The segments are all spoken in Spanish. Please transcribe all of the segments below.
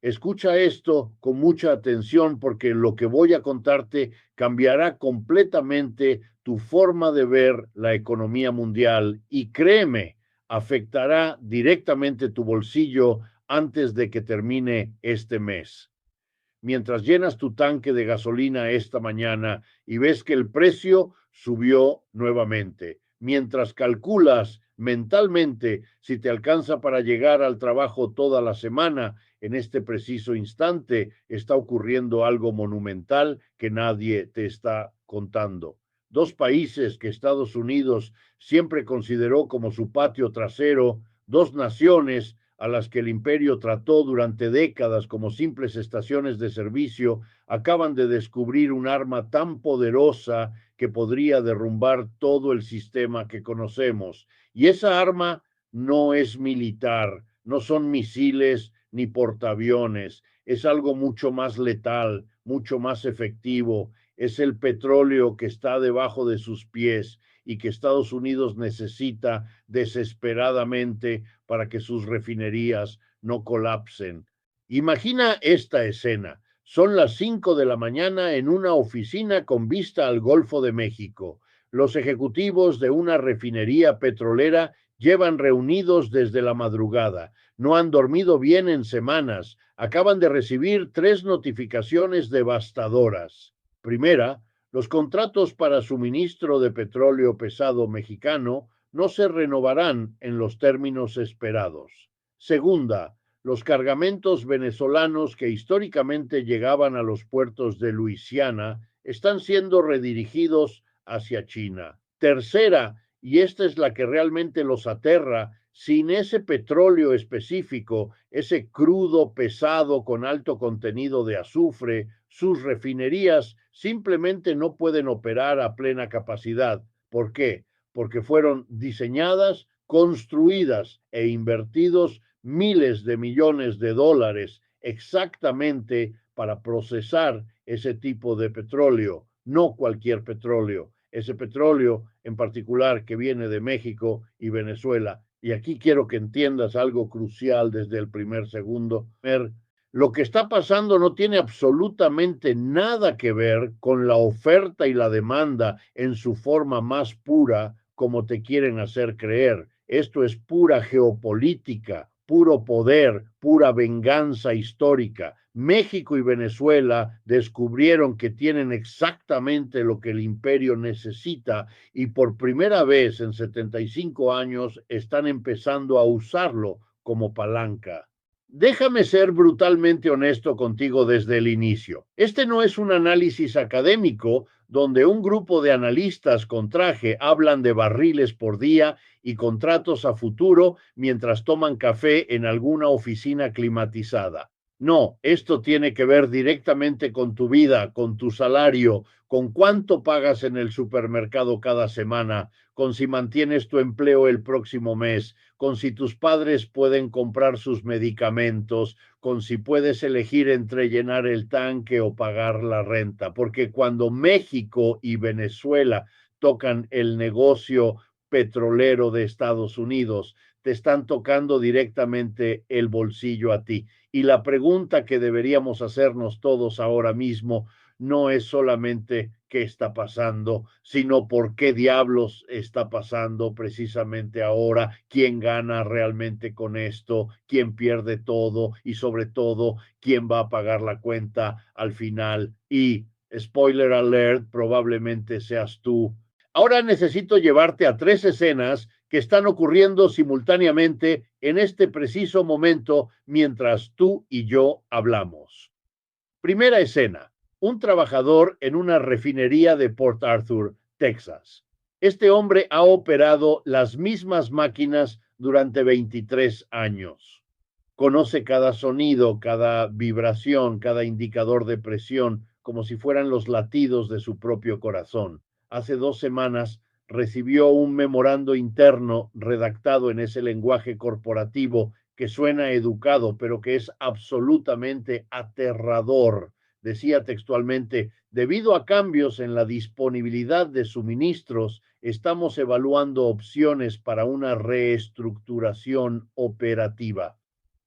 Escucha esto con mucha atención porque lo que voy a contarte cambiará completamente tu forma de ver la economía mundial y créeme, afectará directamente tu bolsillo antes de que termine este mes. Mientras llenas tu tanque de gasolina esta mañana y ves que el precio subió nuevamente, mientras calculas mentalmente si te alcanza para llegar al trabajo toda la semana, en este preciso instante está ocurriendo algo monumental que nadie te está contando. Dos países que Estados Unidos siempre consideró como su patio trasero, dos naciones a las que el imperio trató durante décadas como simples estaciones de servicio, acaban de descubrir un arma tan poderosa que podría derrumbar todo el sistema que conocemos. Y esa arma no es militar, no son misiles ni portaaviones, es algo mucho más letal, mucho más efectivo, es el petróleo que está debajo de sus pies y que Estados Unidos necesita desesperadamente para que sus refinerías no colapsen. Imagina esta escena. Son las 5 de la mañana en una oficina con vista al Golfo de México. Los ejecutivos de una refinería petrolera llevan reunidos desde la madrugada. No han dormido bien en semanas. Acaban de recibir 3 notificaciones devastadoras. Primera, los contratos para suministro de petróleo pesado mexicano no se renovarán en los términos esperados. Segunda, los cargamentos venezolanos que históricamente llegaban a los puertos de Luisiana están siendo redirigidos hacia China. Tercera, y esta es la que realmente los aterra, sin ese petróleo específico, ese crudo pesado con alto contenido de azufre, sus refinerías simplemente no pueden operar a plena capacidad. ¿Por qué? Porque fueron diseñadas, construidas e invertidos miles de millones de dólares exactamente para procesar ese tipo de petróleo, no cualquier petróleo, ese petróleo en particular que viene de México y Venezuela. Y aquí quiero que entiendas algo crucial desde el primer segundo. Lo que está pasando no tiene absolutamente nada que ver con la oferta y la demanda en su forma más pura, como te quieren hacer creer. Esto es pura geopolítica, puro poder, pura venganza histórica. México y Venezuela descubrieron que tienen exactamente lo que el imperio necesita y por primera vez en 75 años están empezando a usarlo como palanca. Déjame ser brutalmente honesto contigo desde el inicio. Este no es un análisis académico donde un grupo de analistas con traje hablan de barriles por día y contratos a futuro mientras toman café en alguna oficina climatizada. No, esto tiene que ver directamente con tu vida, con tu salario, con cuánto pagas en el supermercado cada semana, con si mantienes tu empleo el próximo mes, con si tus padres pueden comprar sus medicamentos, con si puedes elegir entre llenar el tanque o pagar la renta. Porque cuando México y Venezuela tocan el negocio petrolero de Estados Unidos, te están tocando directamente el bolsillo a ti. Y la pregunta que deberíamos hacernos todos ahora mismo no es solamente qué está pasando, sino por qué diablos está pasando precisamente ahora, quién gana realmente con esto, quién pierde todo y sobre todo quién va a pagar la cuenta al final. Y, spoiler alert, probablemente seas tú. Ahora necesito llevarte a 3 escenas que están ocurriendo simultáneamente en este preciso momento mientras tú y yo hablamos. Primera escena, un trabajador en una refinería de Port Arthur, Texas. Este hombre ha operado las mismas máquinas durante 23 años. Conoce cada sonido, cada vibración, cada indicador de presión, como si fueran los latidos de su propio corazón. Hace 2 semanas recibió un memorando interno redactado en ese lenguaje corporativo que suena educado, pero que es absolutamente aterrador. Decía textualmente, debido a cambios en la disponibilidad de suministros, estamos evaluando opciones para una reestructuración operativa.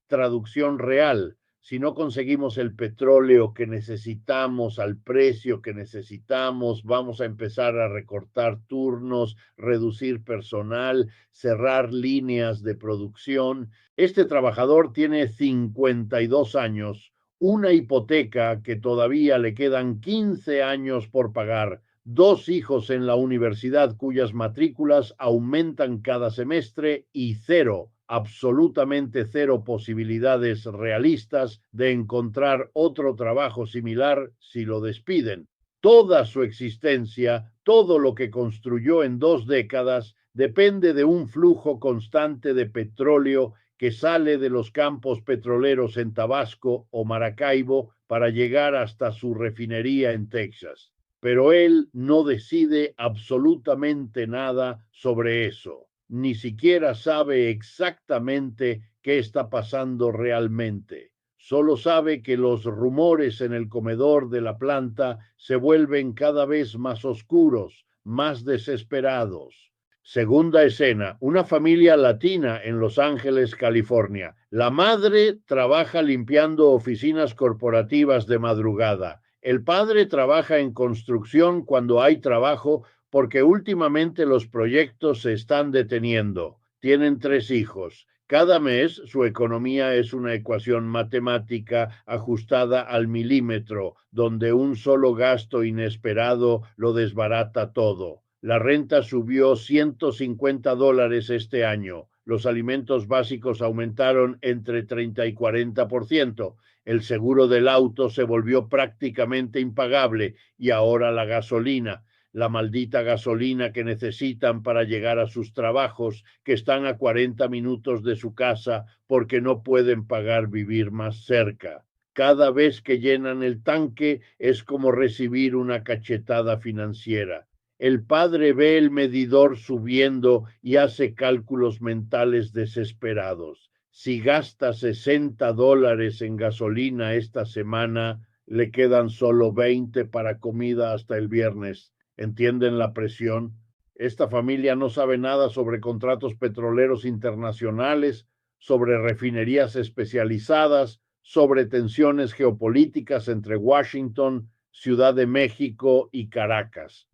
Traducción real. si no conseguimos el petróleo que necesitamos al precio que necesitamos, vamos a empezar a recortar turnos, reducir personal, cerrar líneas de producción. Este trabajador tiene 52 años, una hipoteca que todavía le quedan 15 años por pagar, dos hijos en la universidad cuyas matrículas aumentan cada semestre y cero, absolutamente cero posibilidades realistas de encontrar otro trabajo similar si lo despiden. Toda su existencia, todo lo que construyó en 2 décadas, depende de un flujo constante de petróleo que sale de los campos petroleros en Tabasco o Maracaibo para llegar hasta su refinería en Texas. Pero él no decide absolutamente nada sobre eso. Ni siquiera sabe exactamente qué está pasando realmente. Solo sabe que los rumores en el comedor de la planta se vuelven cada vez más oscuros, más desesperados. Segunda escena, una familia latina en Los Ángeles, California. La madre trabaja limpiando oficinas corporativas de madrugada. El padre trabaja en construcción cuando hay trabajo porque últimamente los proyectos se están deteniendo. Tienen 3 hijos. Cada mes su economía es una ecuación matemática ajustada al milímetro, donde un solo gasto inesperado lo desbarata todo. La renta subió $150 este año. Los alimentos básicos aumentaron entre 30 y 40%. El seguro del auto se volvió prácticamente impagable y ahora la gasolina, la maldita gasolina que necesitan para llegar a sus trabajos, que están a 40 minutos de su casa porque no pueden pagar vivir más cerca. Cada vez que llenan el tanque es como recibir una cachetada financiera. El padre ve el medidor subiendo y hace cálculos mentales desesperados. Si gasta $60 en gasolina esta semana, le quedan solo 20 para comida hasta el viernes. ¿Entienden la presión? Esta familia no sabe nada sobre contratos petroleros internacionales, sobre refinerías especializadas, sobre tensiones geopolíticas entre Washington, Ciudad de México y Caracas.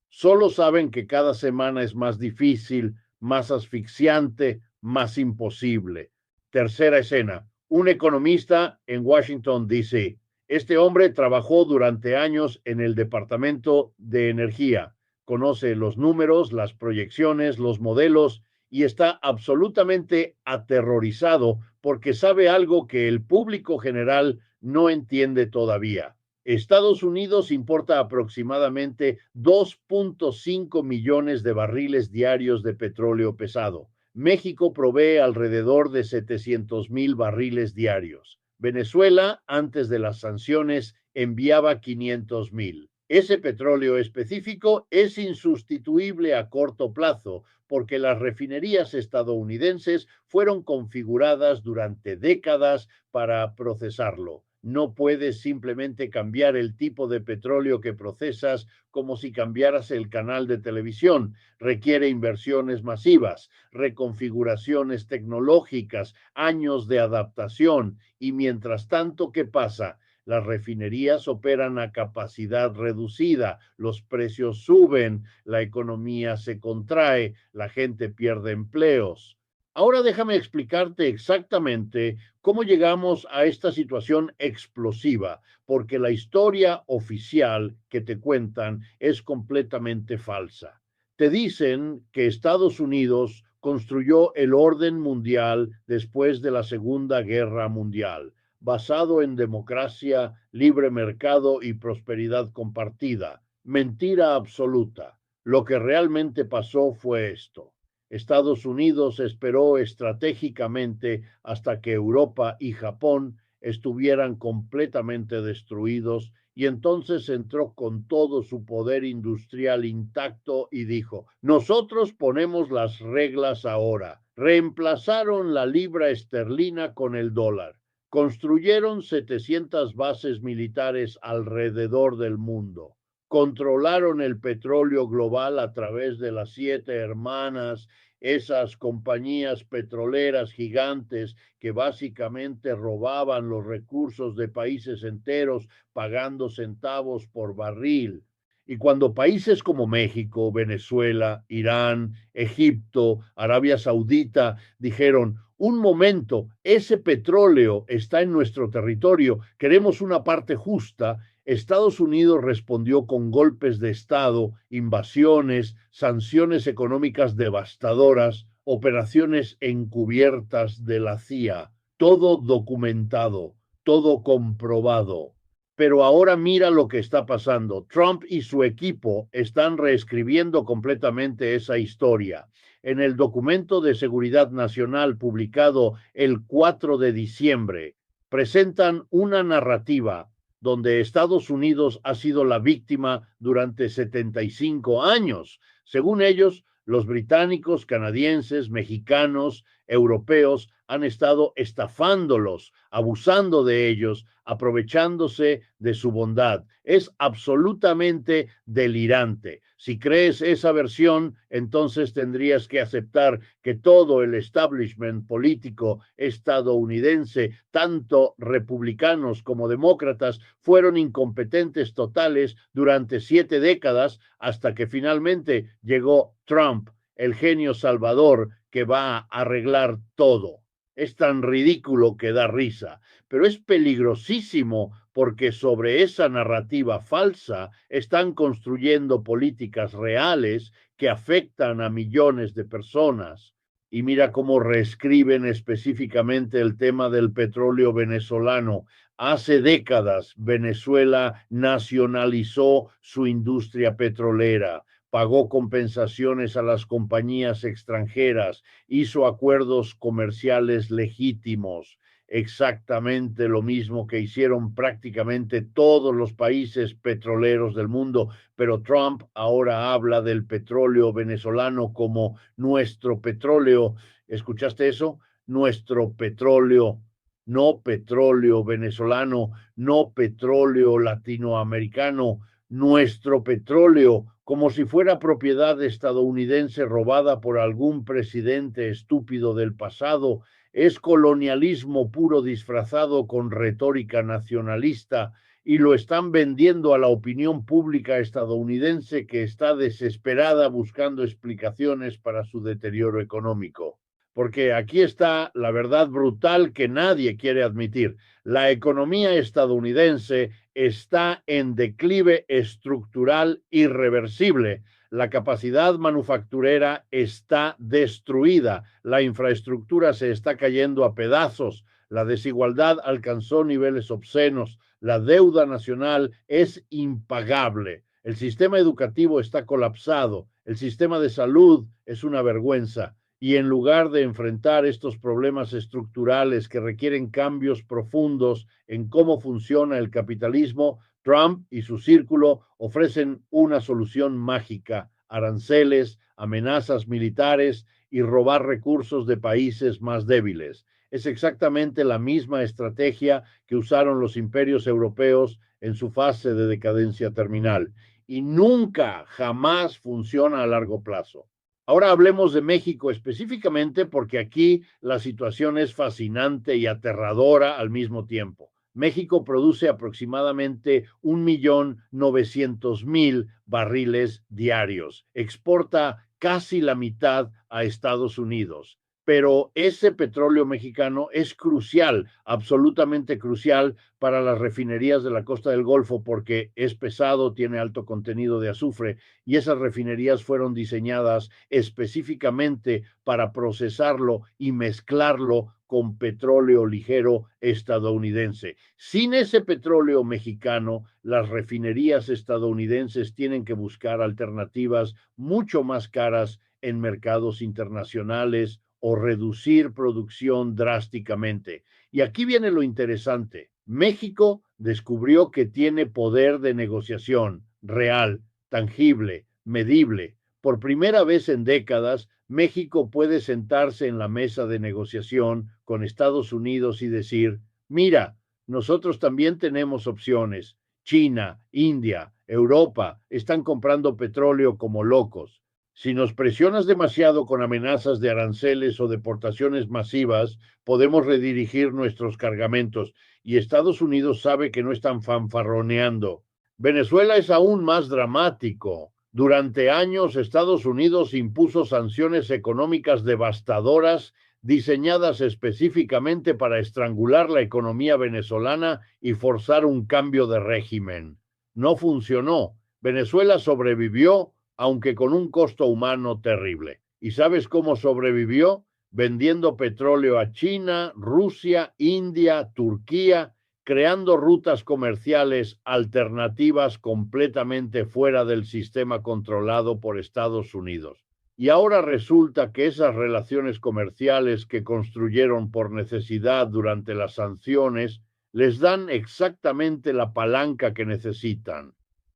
Solo saben que cada semana es más difícil, más asfixiante, más imposible. Tercera escena. Un economista en Washington, D.C. Este hombre trabajó durante años en el Departamento de Energía. Conoce los números, las proyecciones, los modelos y está absolutamente aterrorizado porque sabe algo que el público general no entiende todavía. Estados Unidos importa aproximadamente 2.5 millones de barriles diarios de petróleo pesado. México provee alrededor de 700,000 barriles diarios. Venezuela, antes de las sanciones, enviaba 500,000. Ese petróleo específico es insustituible a corto plazo porque las refinerías estadounidenses fueron configuradas durante décadas para procesarlo. No puedes simplemente cambiar el tipo de petróleo que procesas como si cambiaras el canal de televisión. Requiere inversiones masivas, reconfiguraciones tecnológicas, años de adaptación y mientras tanto, ¿qué pasa? Las refinerías operan a capacidad reducida, los precios suben, la economía se contrae, la gente pierde empleos. Ahora déjame explicarte exactamente cómo llegamos a esta situación explosiva, porque la historia oficial que te cuentan es completamente falsa. Te dicen que Estados Unidos construyó el orden mundial después de la Segunda Guerra Mundial, basado en democracia, libre mercado y prosperidad compartida. Mentira absoluta. Lo que realmente pasó fue esto. Estados Unidos esperó estratégicamente hasta que Europa y Japón estuvieran completamente destruidos y entonces entró con todo su poder industrial intacto y dijo, nosotros ponemos las reglas ahora. Reemplazaron la libra esterlina con el dólar. Construyeron 700 bases militares alrededor del mundo. controlaron el petróleo global a través de las 7 hermanas, esas compañías petroleras gigantes que básicamente robaban los recursos de países enteros pagando centavos por barril. Y cuando países como México, Venezuela, Irán, Egipto, Arabia Saudita dijeron, un momento, ese petróleo está en nuestro territorio, queremos una parte justa, Estados Unidos respondió con golpes de Estado, invasiones, sanciones económicas devastadoras, operaciones encubiertas de la CIA, todo documentado, todo comprobado. Pero ahora mira lo que está pasando. Trump y su equipo están reescribiendo completamente esa historia. En el documento de seguridad nacional publicado el 4 de diciembre, presentan una narrativa donde Estados Unidos ha sido la víctima durante 75 años. Según ellos, los británicos, canadienses, mexicanos, europeos han estado estafándolos, abusando de ellos, aprovechándose de su bondad. Es absolutamente delirante. Si crees esa versión, entonces tendrías que aceptar que todo el establishment político estadounidense, tanto republicanos como demócratas, fueron incompetentes totales durante 7 décadas hasta que finalmente llegó Trump, el genio salvador que va a arreglar todo. Es tan ridículo que da risa, pero es peligrosísimo porque sobre esa narrativa falsa están construyendo políticas reales que afectan a millones de personas. Y mira cómo reescriben específicamente el tema del petróleo venezolano. Hace décadas Venezuela nacionalizó su industria petrolera, pagó compensaciones a las compañías extranjeras, hizo acuerdos comerciales legítimos, exactamente lo mismo que hicieron prácticamente todos los países petroleros del mundo, pero Trump ahora habla del petróleo venezolano como nuestro petróleo. ¿Escuchaste eso? Nuestro petróleo, no petróleo venezolano, no petróleo latinoamericano, nuestro petróleo, como si fuera propiedad estadounidense robada por algún presidente estúpido del pasado. Es colonialismo puro disfrazado con retórica nacionalista y lo están vendiendo a la opinión pública estadounidense que está desesperada buscando explicaciones para su deterioro económico. Porque aquí está la verdad brutal que nadie quiere admitir. La economía estadounidense está en declive estructural irreversible. La capacidad manufacturera está destruida, la infraestructura se está cayendo a pedazos, la desigualdad alcanzó niveles obscenos, la deuda nacional es impagable, el sistema educativo está colapsado, el sistema de salud es una vergüenza. Y en lugar de enfrentar estos problemas estructurales que requieren cambios profundos en cómo funciona el capitalismo, Trump y su círculo ofrecen una solución mágica: aranceles, amenazas militares y robar recursos de países más débiles. Es exactamente la misma estrategia que usaron los imperios europeos en su fase de decadencia terminal. Y nunca, jamás funciona a largo plazo. Ahora hablemos de México específicamente porque aquí la situación es fascinante y aterradora al mismo tiempo. México produce aproximadamente 1.900.000 barriles diarios, exporta casi la mitad a Estados Unidos, pero ese petróleo mexicano es crucial, absolutamente crucial para las refinerías de la costa del Golfo porque es pesado, tiene alto contenido de azufre y esas refinerías fueron diseñadas específicamente para procesarlo y mezclarlo con petróleo ligero estadounidense. Sin ese petróleo mexicano, las refinerías estadounidenses tienen que buscar alternativas mucho más caras en mercados internacionales o reducir producción drásticamente. Y aquí viene lo interesante. México descubrió que tiene poder de negociación real, tangible, medible. Por primera vez en décadas, México puede sentarse en la mesa de negociación con Estados Unidos y decir, mira, nosotros también tenemos opciones China, India, Europa están comprando petróleo como locos. Si nos presionas demasiado con amenazas de aranceles o deportaciones masivas, podemos redirigir nuestros cargamentos y Estados Unidos sabe que no están fanfarroneando. Venezuela es aún más dramático. Durante años, Estados Unidos impuso sanciones económicas devastadoras diseñadas específicamente para estrangular la economía venezolana y forzar un cambio de régimen. No funcionó. Venezuela sobrevivió, aunque con un costo humano terrible. ¿Y sabes cómo sobrevivió? Vendiendo petróleo a China, Rusia, India, Turquía, creando rutas comerciales alternativas completamente fuera del sistema controlado por Estados Unidos. Y ahora resulta que esas relaciones comerciales que construyeron por necesidad durante las sanciones les dan exactamente la palanca que necesitan.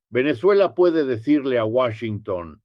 Venezuela puede decirle a Washington: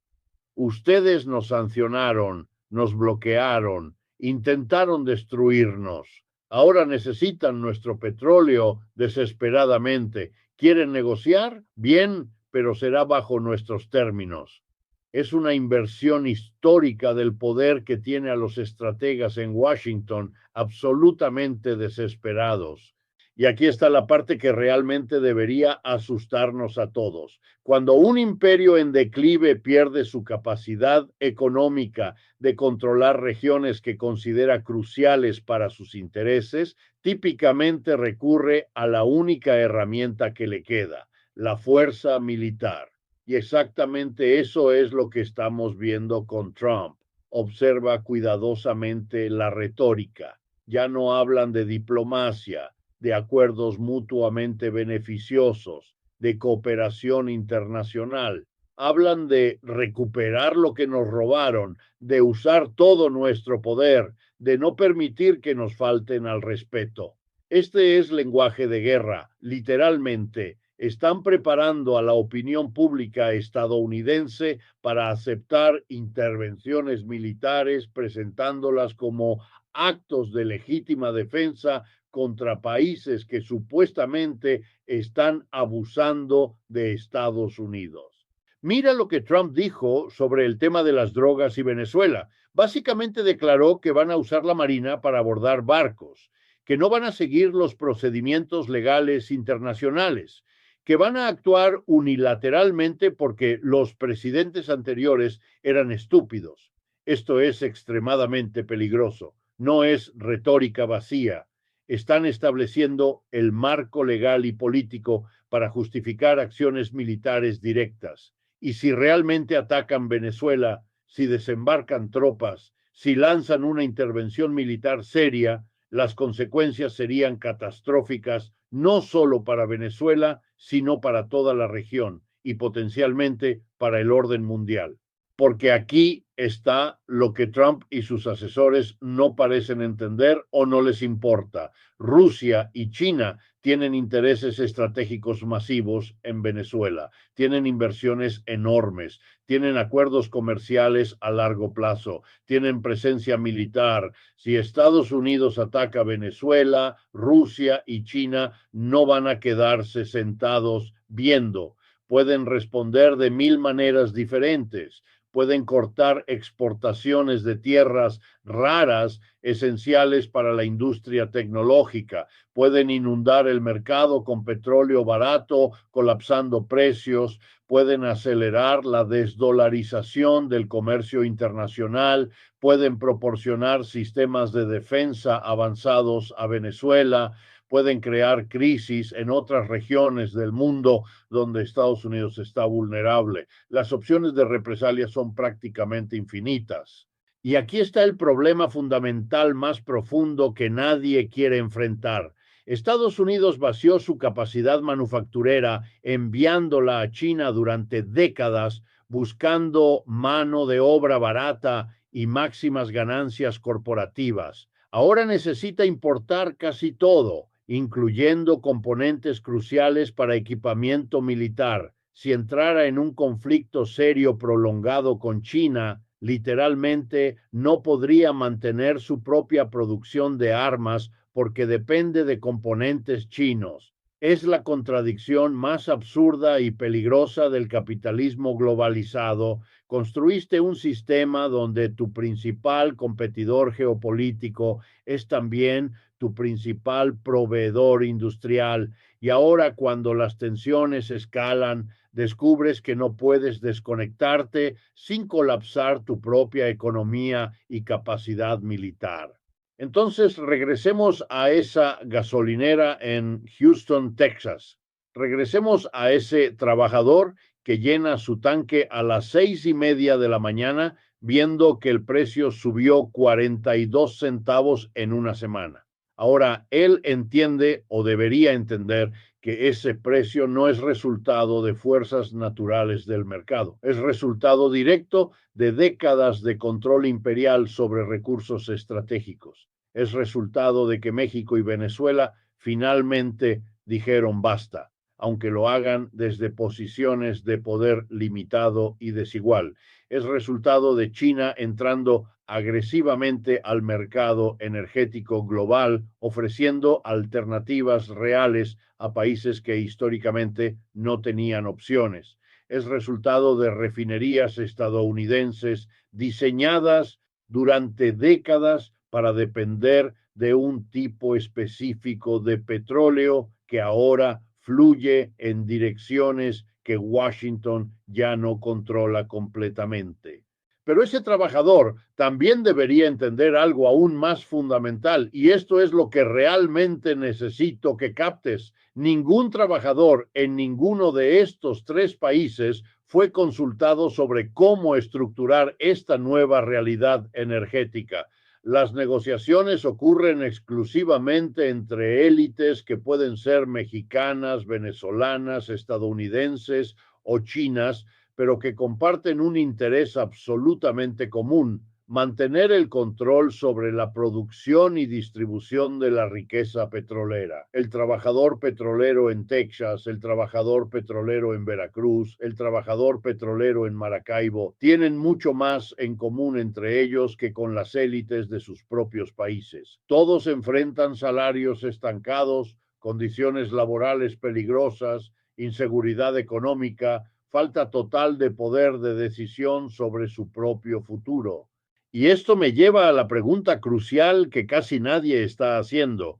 ustedes nos sancionaron, nos bloquearon, intentaron destruirnos. Ahora necesitan nuestro petróleo desesperadamente. ¿Quieren negociar? Bien, pero será bajo nuestros términos. Es una inversión histórica del poder que tiene a los estrategas en Washington absolutamente desesperados. Y aquí está la parte que realmente debería asustarnos a todos. Cuando un imperio en declive pierde su capacidad económica de controlar regiones que considera cruciales para sus intereses, típicamente recurre a la única herramienta que le queda, la fuerza militar. Y exactamente eso es lo que estamos viendo con Trump. Observa cuidadosamente la retórica. Ya no hablan de diplomacia, de acuerdos mutuamente beneficiosos, de cooperación internacional. Hablan de recuperar lo que nos robaron, de usar todo nuestro poder, de no permitir que nos falten al respeto. Este es lenguaje de guerra, literalmente. Están preparando a la opinión pública estadounidense para aceptar intervenciones militares, presentándolas como actos de legítima defensa contra países que supuestamente están abusando de Estados Unidos. Mira lo que Trump dijo sobre el tema de las drogas y Venezuela. Básicamente declaró que van a usar la Marina para abordar barcos, que no van a seguir los procedimientos legales internacionales, que van a actuar unilateralmente porque los presidentes anteriores eran estúpidos. Esto es extremadamente peligroso. No es retórica vacía. Están estableciendo el marco legal y político para justificar acciones militares directas. Y si realmente atacan Venezuela, si desembarcan tropas, si lanzan una intervención militar seria, las consecuencias serían catastróficas no solo para Venezuela, sino para toda la región y potencialmente para el orden mundial. Porque aquí está lo que Trump y sus asesores no parecen entender o no les importa. Rusia y China tienen intereses estratégicos masivos en Venezuela, tienen inversiones enormes, tienen acuerdos comerciales a largo plazo, tienen presencia militar. Si Estados Unidos ataca Venezuela, Rusia y China no van a quedarse sentados viendo. Pueden responder de 1000 maneras diferentes. Pueden cortar exportaciones de tierras raras esenciales para la industria tecnológica, pueden inundar el mercado con petróleo barato, colapsando precios, pueden acelerar la desdolarización del comercio internacional, pueden proporcionar sistemas de defensa avanzados a Venezuela, pueden crear crisis en otras regiones del mundo donde Estados Unidos está vulnerable. Las opciones de represalia son prácticamente infinitas. Y aquí está el problema fundamental más profundo que nadie quiere enfrentar. Estados Unidos vació su capacidad manufacturera enviándola a China durante décadas, buscando mano de obra barata y máximas ganancias corporativas. Ahora necesita importar casi todo, incluyendo componentes cruciales para equipamiento militar. Si entrara en un conflicto serio prolongado con China, literalmente no podría mantener su propia producción de armas porque depende de componentes chinos. Es la contradicción más absurda y peligrosa del capitalismo globalizado. Construiste un sistema donde tu principal competidor geopolítico es también tu principal proveedor industrial, y ahora cuando las tensiones escalan, descubres que no puedes desconectarte sin colapsar tu propia economía y capacidad militar. Entonces, regresemos a esa gasolinera en Houston, Texas. Regresemos a ese trabajador que llena su tanque a las 6:30 de la mañana, viendo que el precio subió 42 centavos en una semana. Ahora, él entiende o debería entender que ese precio no es resultado de fuerzas naturales del mercado, es resultado directo de décadas de control imperial sobre recursos estratégicos. Es resultado de que México y Venezuela finalmente dijeron basta, aunque lo hagan desde posiciones de poder limitado y desigual. Es resultado de China entrando agresivamente al mercado energético global, ofreciendo alternativas reales a países que históricamente no tenían opciones. Es resultado de refinerías estadounidenses diseñadas durante décadas para depender de un tipo específico de petróleo que ahora fluye en direcciones que Washington ya no controla completamente. Pero ese trabajador también debería entender algo aún más fundamental, y esto es lo que realmente necesito que captes. Ningún trabajador en ninguno de estos tres países fue consultado sobre cómo estructurar esta nueva realidad energética. Las negociaciones ocurren exclusivamente entre élites que pueden ser mexicanas, venezolanas, estadounidenses o chinas, pero que comparten un interés absolutamente común: mantener el control sobre la producción y distribución de la riqueza petrolera. El trabajador petrolero en Texas, el trabajador petrolero en Veracruz, el trabajador petrolero en Maracaibo tienen mucho más en común entre ellos que con las élites de sus propios países. Todos enfrentan salarios estancados, condiciones laborales peligrosas, inseguridad económica, falta total de poder de decisión sobre su propio futuro. Y esto me lleva a la pregunta crucial que casi nadie está haciendo: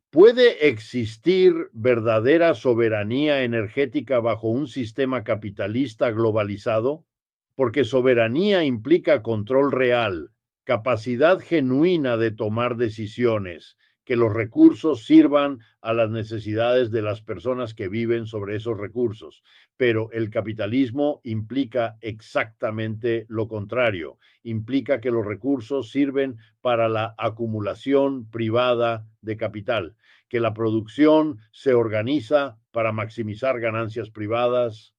¿puede existir verdadera soberanía energética bajo un sistema capitalista globalizado? Porque soberanía implica control real, capacidad genuina de tomar decisiones, que los recursos sirvan a las necesidades de las personas que viven sobre esos recursos. Pero el capitalismo implica exactamente lo contrario. Implica que los recursos sirven para la acumulación privada de capital, que la producción se organiza para maximizar ganancias privadas,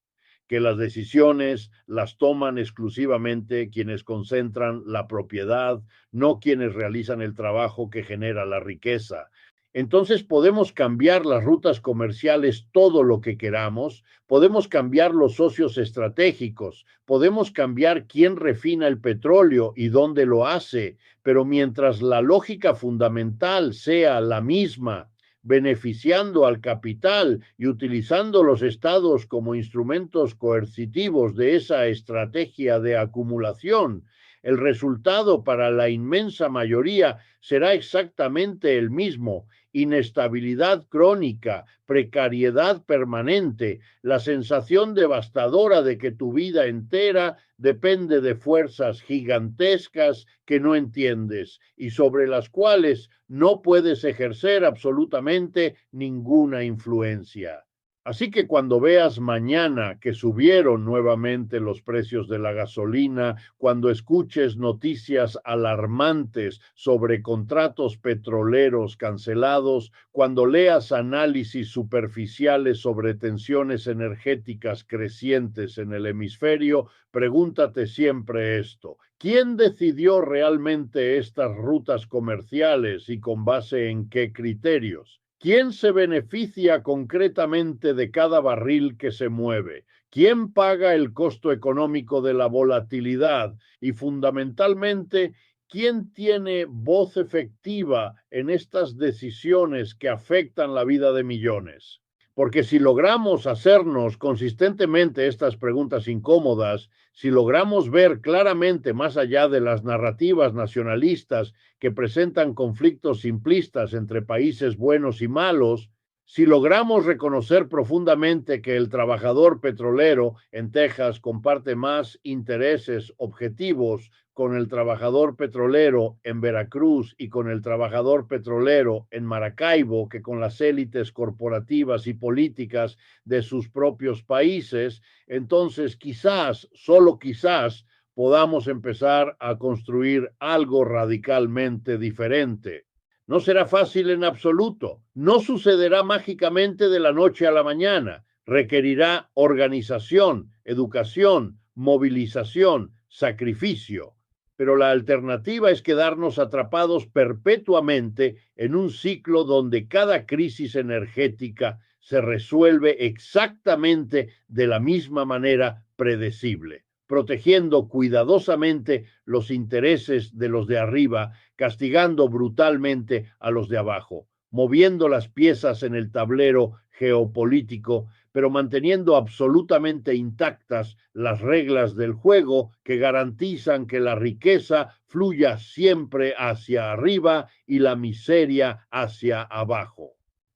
que las decisiones las toman exclusivamente quienes concentran la propiedad, no quienes realizan el trabajo que genera la riqueza. Entonces podemos cambiar las rutas comerciales todo lo que queramos, podemos cambiar los socios estratégicos, podemos cambiar quién refina el petróleo y dónde lo hace, pero mientras la lógica fundamental sea la misma, beneficiando al capital y utilizando los estados como instrumentos coercitivos de esa estrategia de acumulación, el resultado para la inmensa mayoría será exactamente el mismo: inestabilidad crónica, precariedad permanente, la sensación devastadora de que tu vida entera depende de fuerzas gigantescas que no entiendes y sobre las cuales no puedes ejercer absolutamente ninguna influencia. Así que cuando veas mañana que subieron nuevamente los precios de la gasolina, cuando escuches noticias alarmantes sobre contratos petroleros cancelados, cuando leas análisis superficiales sobre tensiones energéticas crecientes en el hemisferio, pregúntate siempre esto: ¿quién decidió realmente estas rutas comerciales y con base en qué criterios? ¿Quién se beneficia concretamente de cada barril que se mueve? ¿Quién paga el costo económico de la volatilidad? Y fundamentalmente, ¿quién tiene voz efectiva en estas decisiones que afectan la vida de millones? Porque si logramos hacernos consistentemente estas preguntas incómodas, si logramos ver claramente más allá de las narrativas nacionalistas que presentan conflictos simplistas entre países buenos y malos, si logramos reconocer profundamente que el trabajador petrolero en Texas comparte más intereses objetivos con el trabajador petrolero en Veracruz y con el trabajador petrolero en Maracaibo que con las élites corporativas y políticas de sus propios países, entonces quizás, solo quizás, podamos empezar a construir algo radicalmente diferente. No será fácil en absoluto, no sucederá mágicamente de la noche a la mañana, requerirá organización, educación, movilización, sacrificio, pero la alternativa es quedarnos atrapados perpetuamente en un ciclo donde cada crisis energética se resuelve exactamente de la misma manera predecible, protegiendo cuidadosamente los intereses de los de arriba, castigando brutalmente a los de abajo, moviendo las piezas en el tablero geopolítico, pero manteniendo absolutamente intactas las reglas del juego que garantizan que la riqueza fluya siempre hacia arriba y la miseria hacia abajo.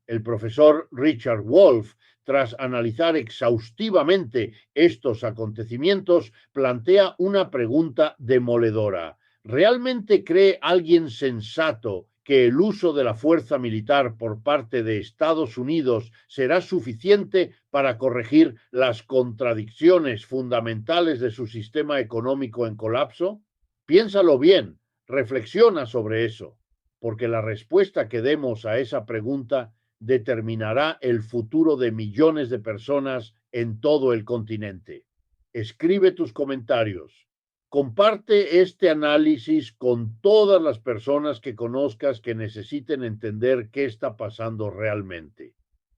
El profesor Richard Wolff, tras analizar exhaustivamente estos acontecimientos, plantea una pregunta demoledora. ¿Realmente cree alguien sensato que el uso de la fuerza militar por parte de Estados Unidos será suficiente para corregir las contradicciones fundamentales de su sistema económico en colapso? Piénsalo bien, reflexiona sobre eso, porque la respuesta que demos a esa pregunta determinará el futuro de millones de personas en todo el continente. Escribe tus comentarios. Comparte este análisis con todas las personas que conozcas que necesiten entender qué está pasando realmente.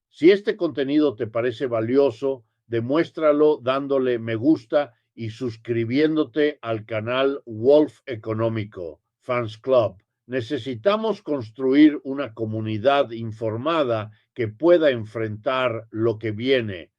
Si este contenido te parece valioso, demuéstralo dándole me gusta y suscribiéndote al canal Wolf Económico Fans Club. Necesitamos construir una comunidad informada que pueda enfrentar lo que viene,